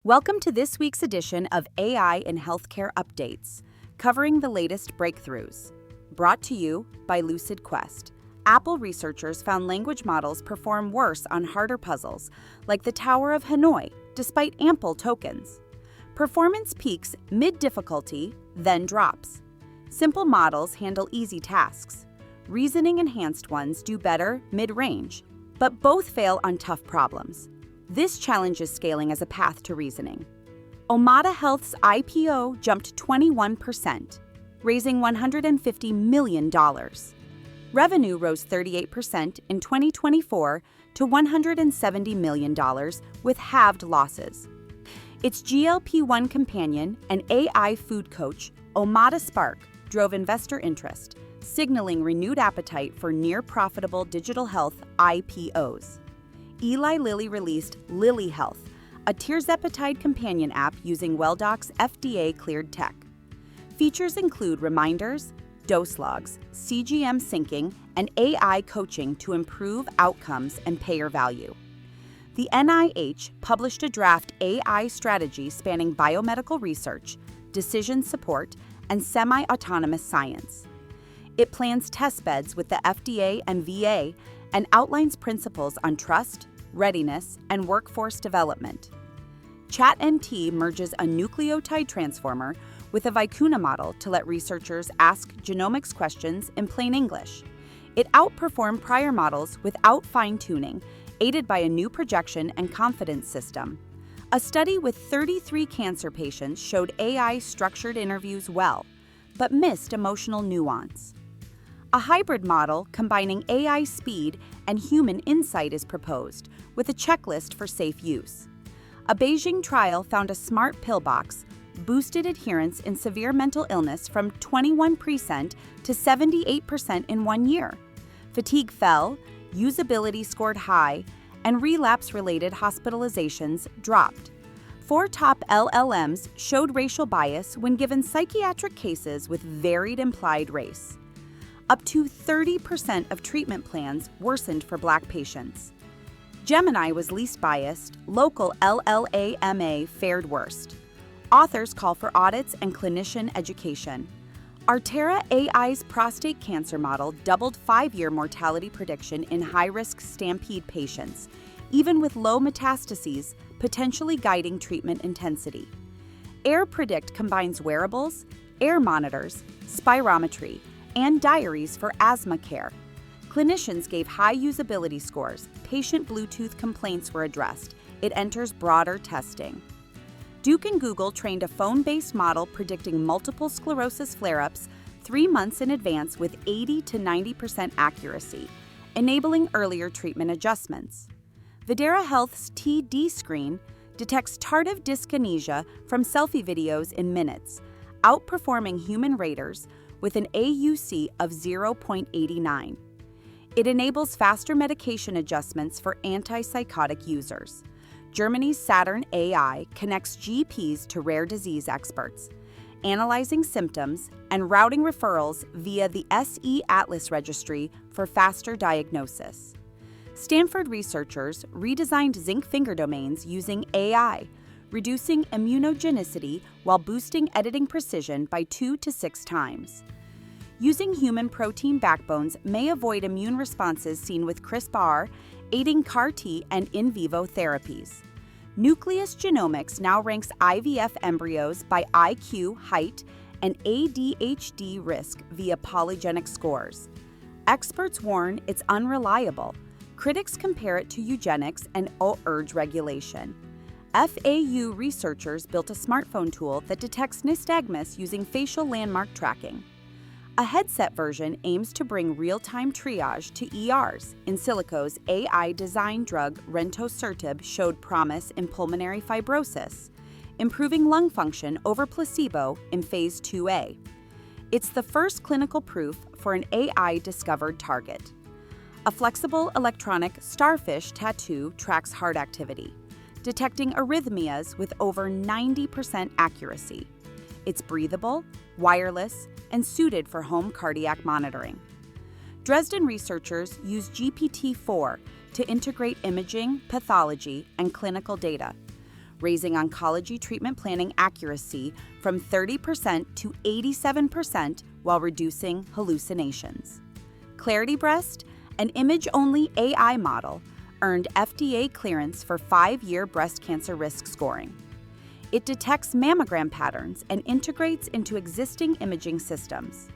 Welcome to this week's edition of AI in Healthcare Updates, covering the latest breakthroughs. Brought to you by Lucid Quest. Apple researchers found language models perform worse on harder puzzles, like the Tower of Hanoi, despite ample tokens. Performance peaks mid-difficulty, then drops. Simple models handle easy tasks. Reasoning-enhanced ones do better mid-range, but both fail on tough problems. This challenges scaling as a path to reasoning. Omada Health's IPO jumped 21%, raising $150 million. Revenue rose 38% in 2024 to $170 million with halved losses. Its GLP-1 companion and AI food coach, Omada Spark, drove investor interest, signaling renewed appetite for near-profitable digital health IPOs. Eli Lilly released Lilly Health, a Tirzepatide companion app using Welldoc's FDA-cleared tech. Features include reminders, dose logs, CGM syncing, and AI coaching to improve outcomes and payer value. The NIH published a draft AI strategy spanning biomedical research, decision support, and semi-autonomous science. It plans testbeds with the FDA and VA and outlines principles on trust, readiness, and workforce development. ChatNT merges a nucleotide transformer with a vicuna model to let researchers ask genomics questions in plain English. It outperformed prior models without fine-tuning, aided by a new projection and confidence system. A study with 33 cancer patients showed AI structured interviews well, but missed emotional nuance. A hybrid model combining AI speed and human insight is proposed, with a checklist for safe use. A Beijing trial found a smart pillbox boosted adherence in severe mental illness from 21% to 78% in 1 year. Fatigue fell, usability scored high, and relapse-related hospitalizations dropped. 4 top LLMs showed racial bias when given psychiatric cases with varied implied race. Up to 30% of treatment plans worsened for Black patients. Gemini was least biased, local LLAMA fared worst. Authors call for audits and clinician education. Artera AI's prostate cancer model doubled 5-year mortality prediction in high-risk STAMPEDE patients, even with low metastases, potentially guiding treatment intensity. AirPredict combines wearables, air monitors, spirometry, and diaries for asthma care. Clinicians gave high usability scores. Patient Bluetooth complaints were addressed. It enters broader testing. Duke and Google trained a phone-based model predicting multiple sclerosis flare-ups 3 months in advance with 80 to 90% accuracy, enabling earlier treatment adjustments. Videra Health's TDScreen detects tardive dyskinesia from selfie videos in minutes, outperforming human raters with an AUC of 0.89. It enables faster medication adjustments for antipsychotic users. Germany's Saturn AI connects GPs to rare disease experts, analyzing symptoms and routing referrals via the SE Atlas registry for faster diagnosis. Stanford researchers redesigned zinc finger domains using AI, reducing immunogenicity while boosting editing precision by 2 to 6 times. Using human protein backbones may avoid immune responses seen with CRISPR, aiding CAR-T and in vivo therapies. Nucleus Genomics now ranks IVF embryos by IQ, height, and ADHD risk via polygenic scores. Experts warn it's unreliable. Critics compare it to eugenics and urge regulation. FAU researchers built a smartphone tool that detects nystagmus using facial landmark tracking. A headset version aims to bring real-time triage to ERs. In Silico's AI-designed drug Rentosertib showed promise in pulmonary fibrosis, improving lung function over placebo in Phase 2A. It's the first clinical proof for an AI-discovered target. A flexible electronic starfish tattoo tracks heart activity, detecting arrhythmias with over 90% accuracy. It's breathable, wireless, and suited for home cardiac monitoring. Dresden researchers use GPT-4 to integrate imaging, pathology, and clinical data. raising oncology treatment planning accuracy from 30% to 87% while reducing hallucinations. Clarity Breast, an image-only AI model, earned FDA clearance for 5-year breast cancer risk scoring. It detects mammogram patterns and integrates into existing imaging systems.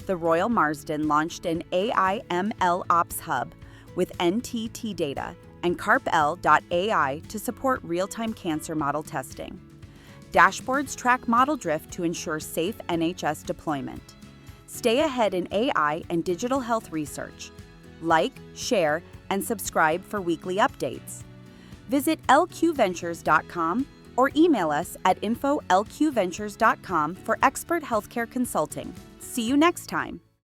The Royal Marsden launched an AI ML Ops Hub with NTT data and CarpL.ai to support real-time cancer model testing. Dashboards track model drift to ensure safe NHS deployment. Stay ahead in AI and digital health research. Like, share, and subscribe for weekly updates. Visit lqventures.com or email us at info@lqventures.com for expert healthcare consulting. See you next time.